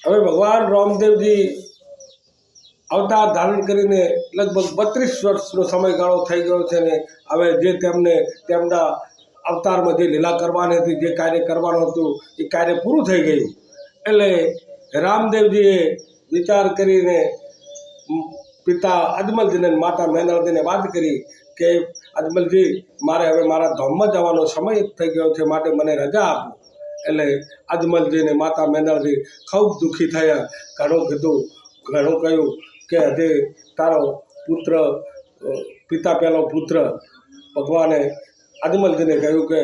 હવે ભગવાન રામદેવજી અવતાર ધારણ કરીને લગભગ 32 વર્ષનો સમયગાળો થઈ ગયો છે ને હવે જે તેમને તેમના અવતારમાં જે લીલા કરવાની હતી, જે કાર્ય કરવાનું હતું એ કાર્ય પૂરું થઈ ગયું. એટલે રામદેવજીએ વિચાર કરીને પિતા અજમલજીને માતા મેનળજીને વાત કરી કે અજમલજી, મારે હવે મારા ધામમાં જવાનો સમય થઈ ગયો છે, માટે મને રજા આપો. એટલે અજમલજીને માતા મેનળજી ખૂબ દુઃખી થયા. ઘણું કીધું, ઘણું કહ્યું કે હજી તારો પુત્ર, પિતા પહેલો પુત્ર ભગવાને અજમલજીને કહ્યું કે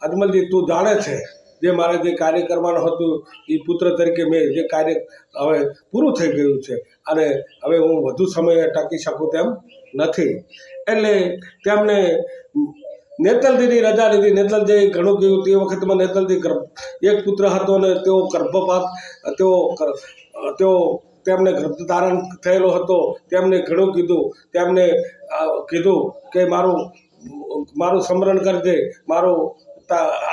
અજમલજી, તું જાણે છે જે મારે જે કાર્ય કરવાનું હતું એ પુત્ર તરીકે મેં જે કાર્ય હવે પૂરું થઈ ગયું છે અને હવે હું વધુ સમય ટકી શકું તેમ નથી. એટલે તેમને નેતલજીની રજા લીધી. નેતલજીએ ઘણું કહ્યું. તે વખતમાં નેતલજી એક પુત્ર હતો અને તેઓ ગર્ભપાત તેઓ તેમને ગર્ભધારણ થયેલો હતો. તેમને ઘણું કીધું. તેમને કીધું કે મારું સ્મરણ કરજે,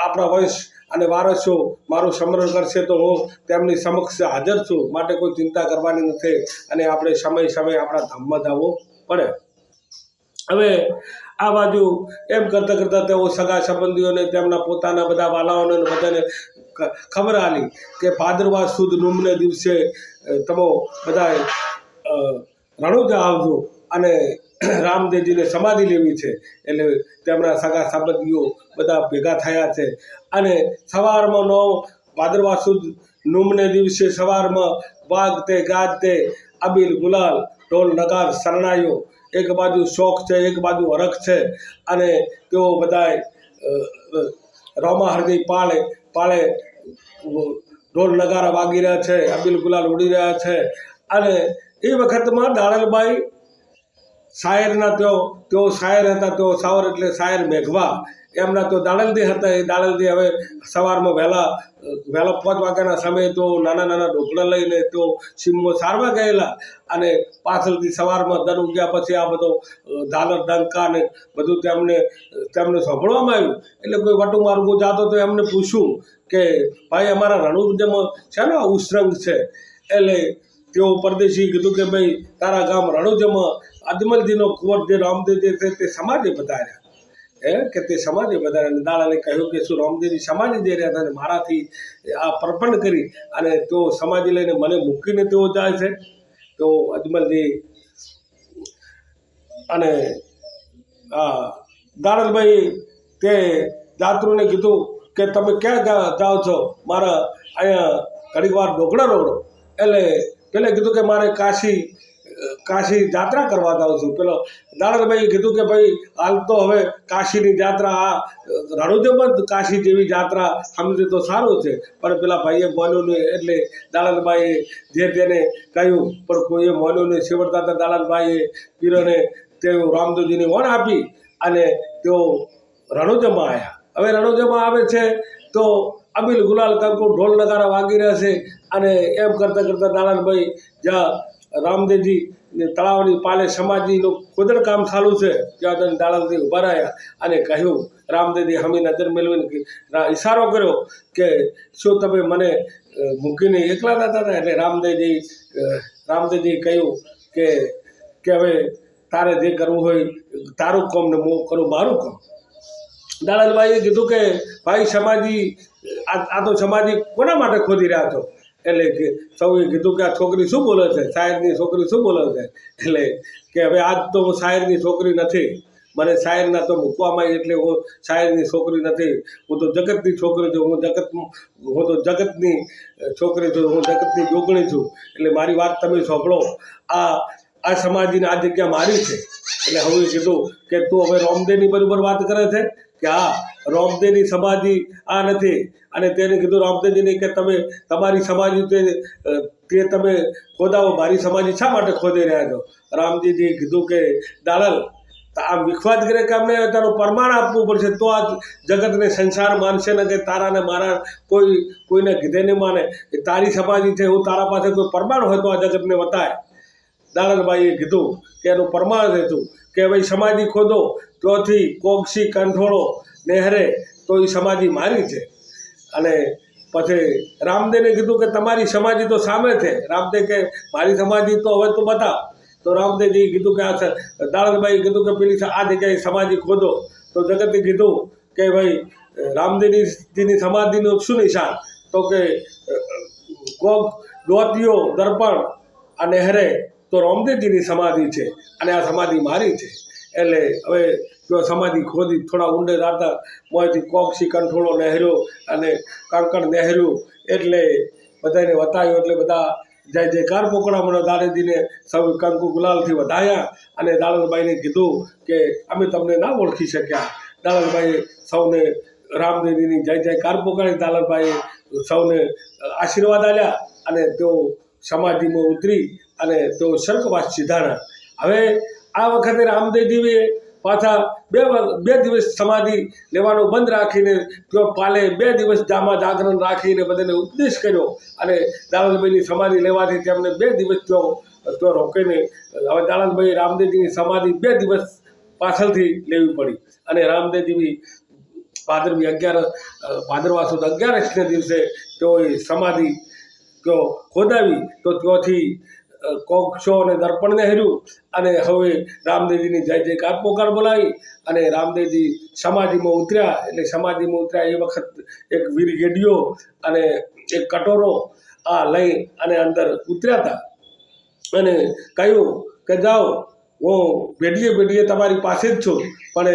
આપણા વંશ અને વારસો મારું સ્મરણ કરશે તો હું તેમની સમક્ષ હાજર છું, માટે કોઈ ચિંતા કરવાની નથી અને આપણે સમય સમયે આપણા ધામમાં જવું પડે. હવે આ બાજુ એમ કરતાં કરતાં તેઓ સગા સંબંધીઓને, તેમના પોતાના બધા વાલાઓને બધાને ખબર આલી કે ભાદરવા સુદ નૂમને દિવસે તમે બધા રણુજા આવજો અને રામદેવજીને સમાધિ લેવી છે. એટલે તેમના સગા સંબંધીઓ બધા ભેગા થયા છે અને સવારમાં ભાદરવા સુદ નૂમને દિવસે સવારમાં વાગતે ગાજતે અબીલ ગુલાલ ઢોલ નગાર શરણાઈઓ, એક બાજુ શોખ છે, એક બાજુ હરખ છે અને તેઓ બધા રોમાહરદી પાળે ઢોલ નગારા વાગી રહ્યા છે, અબીલ ગુલાલ ઉડી રહ્યા છે. અને એ વખતમાં દાડલબાઈ શાયરના તેઓ શાયર હતા. તેઓ સાવર એટલે શાયર મેઘવા. એમના તો દાડલજી હતા. એ દાડલજી હવે સવારમાં વહેલા 5 વાગ્યાના સમયે તો નાના ઢોકળા લઈને તેઓ સીમમાં સારવા ગયેલા અને પાછળથી સવારમાં દર ઉગ્યા પછી આ બધો ઝાલર ડંકા ને બધું તેમને સાંભળવામાં આવ્યું. એટલે કોઈ વટુ માર્ગો જાતો તો એમને પૂછ્યું કે ભાઈ, અમારા રણુજામાં શેનો ઉસરંગ છે? એટલે તેઓ પરદેશી કીધું કે ભાઈ, તારા ગામ રણુજામાં અજમલજીનો કુંવર જે રામદેવજી છે તે સમાધિ બતાવ્યા કે તે સમાધિ બતાવ્યા. દાદાને કહ્યું કે શું રામદેવજી સમાધિ દઈ રહ્યા હતા, મારાથી આ પ્રપંડ કરી અને તેઓ સમાધિ લઈને મને મૂકીને તેઓ જાય છે. તો અજમલજી અને દાડલભાઈ તે જાત્રુને કીધું કે તમે ક્યાં જાઓ છો? મારા અહીંયા ઘડીક વાર ઢોકળા રોડો. એટલે પેલે કીધું કે મારે કાશી યાત્રા કરવા જાઉં છું. પેલો દાડલભાઈએ કીધું કે ભાઈ, હાલ તો હવે કાશીની યાત્રા આ રણુજામાં જ કાશી જેવી યાત્રા સમજે તો સારું છે. પણ પેલા ભાઈએ માન્યું નહીં. એટલે દાડલભાઈએ જે તેને કહ્યું પણ કોઈએ માન્યું નહીં. છેવટતા હતા દાડલભાઈએ પીરોને તેઓ રામદેવજીની વણ આપી અને તેઓ રણુજામાં આવ્યા. હવે રણુજામાં આવે છે તો અબીલ ગુલાલ કંકુ ઢોલ નગારા વાગી રહ્યા છે અને એમ કરતાં દાડલભાઈ જ્યાં રામદેવજી તળાવની પાલે સમાધિનું ખોદણ કામ ચાલુ છે ત્યાં દાડલજી ઊભા રહ્યા અને કહ્યું, રામદેવજી હમી નજર મેળવીને ઈશારો કર્યો કે શું તમે મને મૂકીને એકલા જતા હતા? એટલે રામદેવજી કહ્યું કે હવે તારે જે કરવું હોય તારું કામ ને હું કરું મારું કામ. દાડલભાઈએ કીધું કે ભાઈ, આ તો સમાધિ કોના માટે ખોદી રહ્યા છો? એટલે કે સૌએ કીધું કે આ છોકરી શું બોલે છે, શાયરની છોકરી શું બોલે છે? એટલે કે હવે આજ તો હું શાયરની છોકરી નથી, મને શાયરના તો મૂકવામાં એટલે હું શાયરની છોકરી નથી, હું તો જગતની છોકરી છું, હું તો જગતની છોકરી છું, હું જગતની જોગણી છું. એટલે મારી વાત તમે સાંભળો. આ સમાધિને આ જગ્યા મારી છે. એટલે હવે કીધું કે તું હવે રામદેવની બરાબર વાત કરે છે કે હા, રામદેવની સમાધિ આ નથી. અને તેને કીધું રામદેવજીને કે તમે તમારી સમાધિ તે તમે ખોદાવો, મારી સમાધિ શા માટે ખોદી રહ્યા છો? રામજીજીએ કીધું કે દાડલ, આમ વિખવાદ કરે કે અમને તારું પ્રમાણ આપવું પડશે તો આ જગતને સંસાર માનશે ને કે તારાને મારા કોઈને કીધે નહીં માને. એ તારી સમાધિ છે, હું તારા પાસે કોઈ પ્રમાણ હોય તો આ જગતને બતાય. દાડલભાઈએ કીધું કે એનું પ્રમાણ હતું કે ભાઈ સમાધિ ખોદો ત્યાંથી કોગસી કંઠોળો નહેરે તો એ સમાધિ મારી છે. અને પછી રામદેવને કીધું કે તમારી સમાધિ તો સામે છે. રામદેવ કે મારી સમાધિ તો હવે તો બતાવ. તો રામદેવજી કીધું કે આ દાણંદભાઈ કીધું કે પેલી આ જગ્યાએ સમાધિ ખોદો. તો જગતે કીધું કે ભાઈ રામદેવજીની સમાધિનું શું નિશાન? તો કે કોક દોતીઓ દર્પણ આ નહેરે તો રામદેવજીની સમાધિ છે અને આ સમાધિ મારી છે. એટલે હવે જો સમાધિ ખોદી થોડા ઊંડે રાતા મોંથી કોકસી કંઠોળો નહેર્યો અને કાંકણ નહેર્યું એટલે બધાને વતાવ્યો. એટલે બધા જય જયકાર પોકળા મને દાદાજીને સૌ કંકુ ગુલાલથી વધાયા અને દાણંદભાઈને કીધું કે અમે તમને ના ઓળખી શક્યા. દાણંદભાઈએ સૌને રામદેવજીની જય જયકાર પોકાળી. દાણંદભાઈએ સૌને આશીર્વાદ આપ્યા અને તેઓ સમાધિમાં ઉતરી અને તેઓ સ્વર્ગવાસ સીધાણા. હવે આ વખતે રામદેવજીએ પાછા બે દિવસ સમાધિ લેવાનું બંધ રાખીને તેઓ પાલે 2 દિવસ જાગરણ રાખીને બધાને ઉપદેશ કર્યો અને દાણંદભાઈની સમાધિ લેવાથી તેમને 2 દિવસ તો રોકીને હવે દાણંદભાઈ રામદેવજીની સમાધિ 2 દિવસ પાછળથી લેવી પડી. અને રામદેવજી ભાદરવા સુદ 11 દિવસે તેઓએ સમાધિ તેઓ ખોદાવી. તો ત્યાંથી કોક્ષો અને દર્પણ નહેર્યું અને હવે રામદેવજીની જય જયકાર પોકાર બોલાવી અને રામદેવજી સમાધિમાં ઉતર્યા. એટલે સમાધિમાં ઉતર્યા એ વખત એક વીરગેડીઓ અને એક કટોરો આ લઈ અને અંદર ઉતર્યા હતા અને કહ્યું કે જાઓ હું ભેડીએ તમારી પાસે જ છું, પણ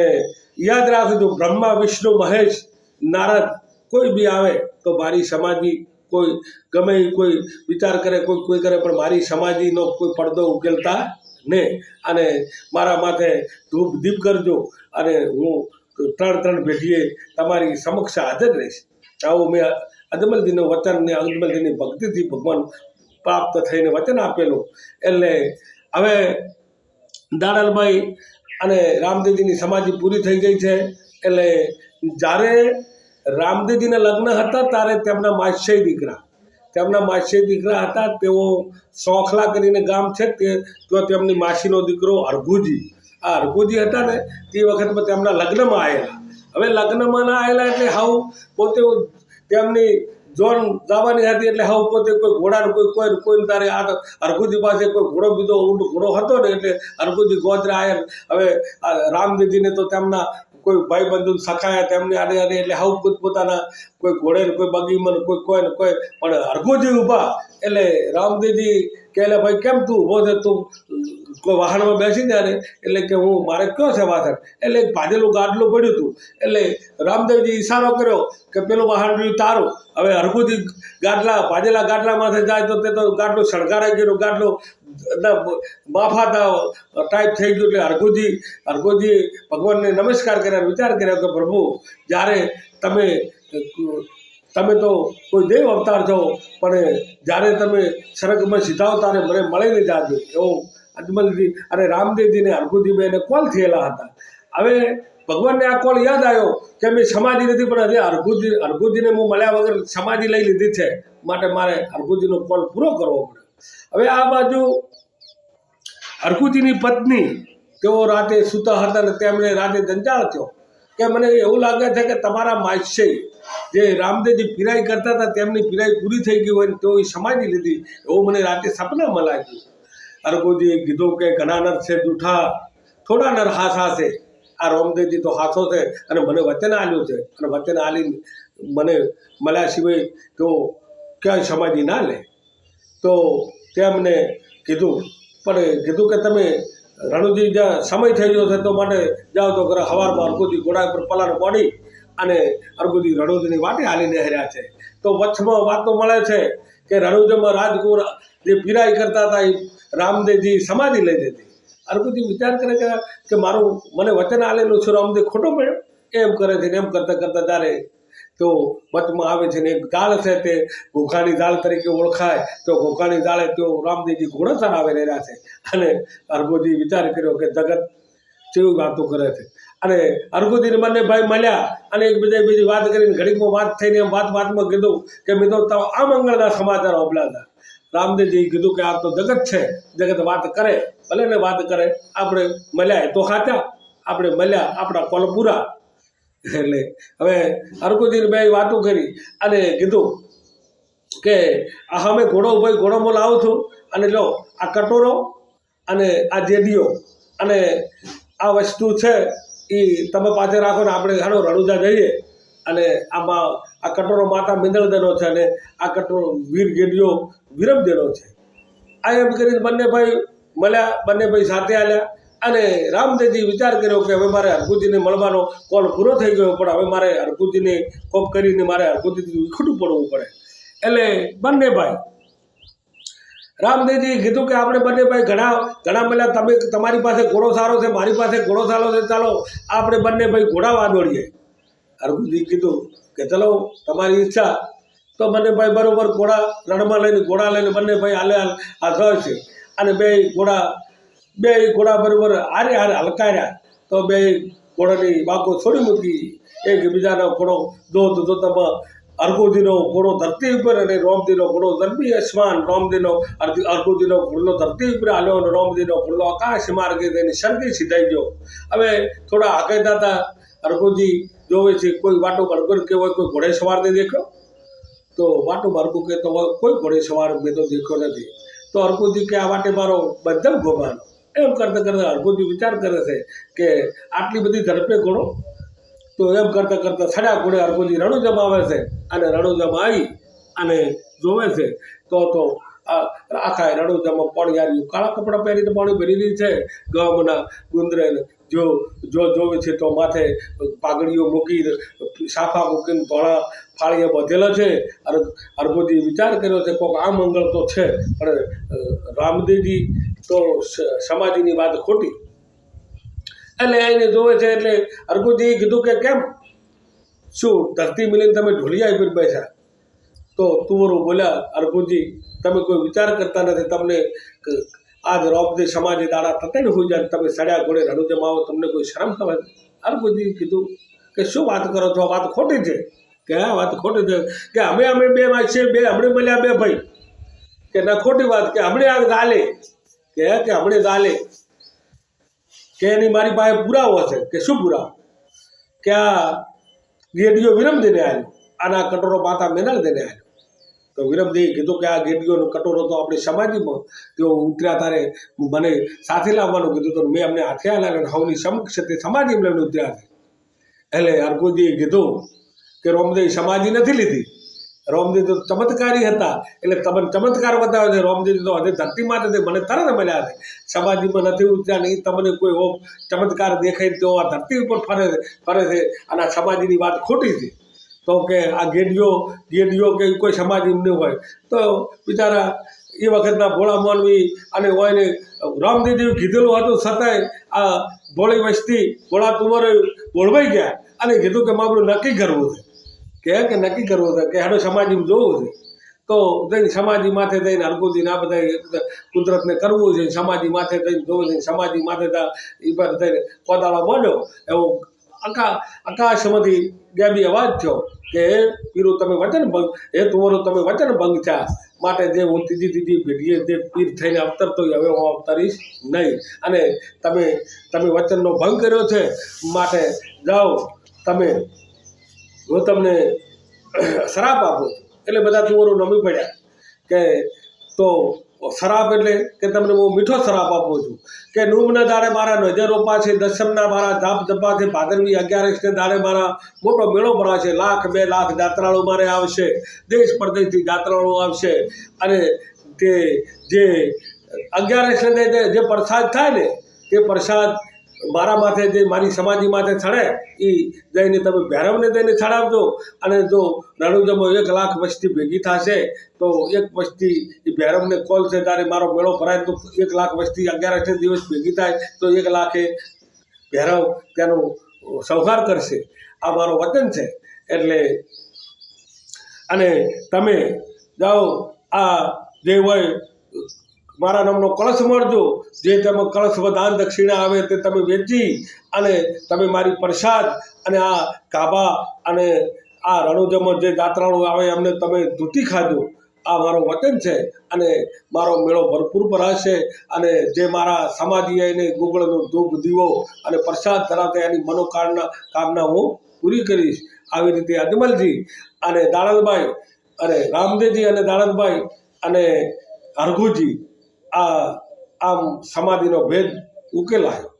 યાદ રાખજો બ્રહ્મા વિષ્ણુ મહેશ નારદ કોઈ બી આવે તો મારી સમાધિ કોઈ ગમે કોઈ વિચાર કરે કોઈ કરે પણ મારી સમાધિનો કોઈ પડદો ઉકેલતા નહીં. અને મારા માથે ધૂપ દીપ કરજો અને હું 3 ભેટીએ તમારી સમક્ષ હાજર રહીશ. આવું મેં અજમલજીનું વચન ને અજમલજીની ભક્તિથી ભગવાન પ્રાપ્ત થઈને વચન આપેલું. એટલે હવે દાણંદભાઈ અને રામદેવજીની સમાધિ પૂરી થઈ ગઈ છે. એટલે જ્યારે રામદેવજીના લગ્ન હતા ત્યારે તેમના માસ્ય દીકરા હતા. તેઓ સોખલા કરીને ગામ છે તો તેમની માસીનો દીકરો અરઘુજી. આ અરઘુજી હતા ને તે વખતમાં તેમના લગ્નમાં આવેલા. હવે લગ્નમાં ના આવેલા એટલે હાવ પોતે તેમની જોન જવાની હતી એટલે હાવ પોતે કોઈ ઘોડાનું કોઈ તારે આ અરઘુજી પાસે કોઈ ઘોડો બીજો ઘોડો હતો ને એટલે અરઘુજી ગોત્રા આવ્યા. હવે રામદેવજીને તો તેમના કોઈ ભાઈ બંધુ સખાયા તેમને આડે એટલે હાવ પોતપોતાના કોઈ ઘોડે કોઈ બગીમાં કોઈ પણ અરઘુજી ઊભા. એટલે રામદેવજી કહે ભાઈ કેમ તું ઊભો છે? તું કોઈ વાહનમાં બેસી જાય ને એટલે કે હું મારે કયો છે વાસણ? એટલે એક ભાજેલું ગાડલું પડ્યું હતું. એટલે રામદેવજી ઈશારો કર્યો કે પેલું વાહન રહ્યું તારું. હવે અરઘુજી ભાજેલા ગાડલામાંથી જાય તો તે તો ગાડલું સળગારાઈ ગયું. ગાડલું માફાતા ટાઈપ થઈ ગયું. એટલે અરઘુજી ભગવાનને નમસ્કાર કર્યા, વિચાર કર્યો કે પ્રભુ જ્યારે તમે તો કોઈ દેવ અવતાર છો પણ જ્યારે તમે સ્વર્ગમાં સીધાઓ ત્યારે મને મળીને જાજો. એવો અજમલજી અને રામદેવજીને અરઘુજી બેને કોલ થયેલા હતા. હવે ભગવાનને આ કોલ યાદ આવ્યો કે મેં સમાધિ નથી પણ હજી અરઘુજીને હું મળ્યા વગર સમાધિ લઈ લીધી છે, માટે મારે અરઘુજીનો કોલ પૂરો કરવો પડે. હવે આ બાજુ અરઘુજીની પત્ની તેઓ રાતે સૂતા હતા ને તેમને રાતે જંજાળ થયો કે મને એવું લાગે છે કે તમારા માસ્ય જે રામદેવજી પીરાઈ કરતા હતા તેમની પીરાઈ પૂરી થઈ ગઈ હોય ને તેઓએ સમાધિ લીધી એવું મને રાતે સપનામાં લાગ્યું. અરઘુજીએ કીધું કે ઘણા નર છે જૂઠા, થોડા નર હાસા છે. આ રામદેવજી તો હાથો છે અને મને વચન આલ્યું છે અને વચન આલીને મને મળ્યા સિવાય તો ક્યાંય સમાધિ ના લે. તો તેમને કીધું કે તમે રણુજી જ્યાં સમય થઈ ગયો છે તો માટે જાઓ. તો ઘરે સવારમાં અરઘુજી ઘોડા પર પલાણ પડી અને અરઘુજી રણુજીની વાટે હાલીને હર્યા છે. તો વચમાં વાતો મળે છે કે રણુજીમાં રાજકુર જે પીરાઈ કરતા હતા એ રામદેવજી સમાધિ લઈ લીધી. અરઘુજી વિચાર કરે કે મારું મને વચન આલેલું છે રામદેવ ખોટો પડ્યો એમ કરે છે. એમ કરતાં ત્યારે તો વચમાં આવે છે ને એક ઝાડ છે તે ઘોઘાની ઝાડ તરીકે ઓળખાય. તો ઘોઘાની ઝાડે તેઓ રામદેવજી ઘોડા ચરાવે રહ્યા છે. અને અરઘુજી વિચાર કર્યો કે જગત કેવી વાતો કરે છે. અને અરઘુજીને બંને ભાઈ મળ્યા અને એકબીજી વાત કરીને ઘડીકમાં વાત થઈને એમ વાતમાં કીધું કે મેં તો આ મંગળના સમાચાર હોબલા હતા. રામદેવજી કીધું કે આ તો જગત છે, જગત વાત કરે ભલે ને વાત કરે, આપણે મળ્યા તો સાચા, આપણે મળ્યા આપણા કોલ પૂરા. એટલે હવે હરકુજીને બે વાતો કરી અને કીધું કે આ અમે ઘોડોમાં લાવું છું અને લો આ કટોરો અને આ જેડીઓ અને આ વસ્તુ છે એ તમે પાસે રાખો ને આપણે હાલો રણુજા જઈએ અને આમાં આ કટોરો માતા મિંદળ દેનો છે અને આ કટોરો વીર ગેડીઓ વિરમ દેનો છે. આ એમ કરીને બંને ભાઈ મળ્યા, બંને ભાઈ સાથે આવ્યા અને રામદેવજી વિચાર કર્યો કે હવે મારે હરકુજીને મળવાનો કોલ પૂરો થઈ ગયો, પણ હવે મારે હરકુજીને કોપ કરીને મારે હરકુજીથી વિખૂટું પડવું પડે. એટલે બંને ભાઈ રામદેવજી કીધું કે આપણે બંને ભાઈ ઘણા મળ્યા, તમે તમારી પાસે ઘોડો સારો છે, મારી પાસે ઘોડો સારો છે, ચાલો આપણે બંને ભાઈ ઘોડા વાદોડીએ. હરકુજી કીધું કે ચલો તમારી ઈચ્છા. તો બંને ભાઈ બરોબર રણમાં લઈને ઘોડા લઈને બંને ભાઈ હાલ છે અને બે ઘોડા બરોબર હારે હલકાર્યા. તો બે ઘોડાની બાકો છોડી મૂકી, એકબીજાનો ઘોડો જોતમાં હરકુજીનો ઘોડો ધરતી ઉપર અને રોમજીનો ઘોડો ધરતી આસમાન, હરકુજીનો ઘોડો ધરતી ઉપર હાલ્યો અને રોમજીનો ઘોડો આકાશ માર્ગે તેની સરકી સીધાઈ ગયો. હવે થોડા હાકેતા હતા. હરકુજી જોવે છે કોઈ વાટો હરકુર કે હોય કોઈ ઘોડે સવારને દેખ્યો, તો વાટો હરકું કે તો કોઈ ઘોડે સવાર મેં તો દેખ્યો નથી. તો હરકુજી કે આ વાટે મારો બધમ ઘોમાનો. એમ કરતાં કરતાં હરકુજી વિચાર કરે છે કે આટલી બધી ઝડપે ઘોડો. તો એમ કરતાં સડ્યા ઘોડે હરકુજી રણુજામાં આવે છે અને રણુજામાં આવી અને જોવે છે તો આખા રણુજામાં પાણી આવ્યું. કાળા કપડાં પહેરીને પાણી ભરી રહી છે. ગામના ગુંદરે જોવે છે તો માથે પાઘડીઓ મૂકી, સાફા મૂકીને ધોળા ફાળીએ બધેલા છે. હરકુજી વિચાર કર્યો છે કોઈક આ મંગળ તો છે, પણ રામદેવજી તો સમાધિની વાત ખોટી. એટલે એને જોવે છે. એટલે હરકુજીએ કીધું કે કેમ શું ધરતી મિલીને તમે ઢોલિયા પર બેઠા? તો તુવરો બોલ્યા, હરકુજી તમે કોઈ વિચાર કરતા નથી, તમને આજ રોમજી સમાધિ દાડા થતે ને હોઈ જાય, તમે સડ્યા ઘોડે રણુજામાં આવો, તમને કોઈ શરમ ખબર? હરકુજીએ કીધું કે શું વાત કરો છો, આ વાત ખોટી છે. કે આ વાત ખોટી છે કે અમે બે છીએ, હમણે મળ્યા બે ભાઈ. કે ના ખોટી વાત, કે હમણે આ ગાલે કે હમણે ગાલે કે એની મારી પાસે પુરાવો છે. કે શું પુરાવો? કે આ ગેડીઓ વિરમ દઈને આવ્યો, આના કટોરો માતા મેનલ દઈને આવ્યો. તો વિરમદેવી કીધું કે આ ગેડીઓનો કટોરો તો આપણી સમાધિમાં તેઓ ઉતર્યા તારે મને સાથે લાવવાનું કીધું, તો મેં અમને હાથે લાવ્યા હવની સમક્ષ તે સમાધિમાં લઈને ઉતર્યા છે. એટલે હરકુજીએ કીધું કે રોમદેવી સમાધિ નથી લીધી, રોમદેવ તો ચમત્કારી હતા, એટલે તમને ચમત્કાર બતાવે છે. રોમદેવ તો હજી ધરતી માટે મને તરત મળ્યા છે, સમાધિમાં નથી ઉતર્યા. નહીં તમને કોઈ ચમત્કાર દેખાય તો આ ધરતી ઉપર ફરે છે અને આ સમાધિની વાત ખોટી છે. તો કે આ ગેડીઓ કે કોઈ સમાધિ નહીં હોય. તો બિચારા એ વખતના ભોળા માનવી અને હોયને રામદેવજી કીધેલું હતું, છતાંય આ ભોળી વસ્તી ભોળા તુંવરે બોળવાઈ ગયા અને કીધું કે મારું નક્કી કરવું છે. કે નક્કી કરવું છે કે હેડો સમાધિમાં જોવું છે. તો જઈને સમાધિ માથે જઈને હરકુજીને આ બધા કુદરતને કરવું છે, સમાધિ માથે જઈને જોવું છે. સમાધિ માથે એ પર જઈને કોદાળા બોલ્યો એવો આકાશમાંથી ગેબી અવાજ થયો કે પીરું તમે વચન ભંગ, તુંવરો તમે વચન ભંગ થયા, માટે જે હું ત્રીજી પેઢીએ જે પીર થઈને અવતરતો હવે હું અવતરીશ નહીં, અને તમે વચનનો ભંગ કર્યો છે, માટે જાઓ તમે, હું તમને શ્રાપ આપું છું. એટલે બધા તુંવરો નમી પડ્યા કે તો શ્રાપ એટલે કે તમને હું મીઠો શ્રાપ આપું છું કે નૂમના દાડે મારા નજર રોપા છે, દસમના મારા જાપ જપા છે, ભાદરવી 11ને દાડે મારા મોટો મેળો ભરાશે, 1,00,000 2 લાખ જાત્રાળુ મારે આવશે, દેશ પરદેશથી જાત્રાળુ આવશે. અને તે જે 11ને જે પ્રસાદ થાય ને તે પ્રસાદ મારા માથે જે મારી સમાધિ માથે ચડે એ જઈને તમે ભૈરવને જઈને ચડાવજો. અને જો રણુજામાં 1,00,000 વસ્તી ભેગી થશે તો એક વસ્તી એ ભૈરવને કોલ છે ત્યારે મારો મેળો ભરાય તો 1,00,000 વસ્તી 11 દિવસ ભેગી થાય તો 1,00,000 ભૈરવ તેનો સંહાર કરશે. આ મારો વચન છે. એટલે અને તમે જાઓ આ જે હોય મારા નામનો કળશ મળજો, જે તમે કળશ દાન દક્ષિણા આવે તે તમે વેચી અને તમે મારી પ્રસાદ અને આ કાબા અને આ રણુજામાં જે જાત્રાળુ આવે એમને તમે ધૂતી ખાજો. આ મારો વચન છે અને મારો મેળો ભરપૂર ભરાશે. અને જે મારા સમાધિ એને ગુગળનો ધૂપ દીવો અને પ્રસાદ ધરાવતા એની કામના હું પૂરી કરીશ. આવી રીતે અજમલજી અને દાણલભાઈ અને રામદેવજી અને દાણલભાઈ અને હરઘુજી આમ સમાધિનો ભેદ ઉકેલાયો.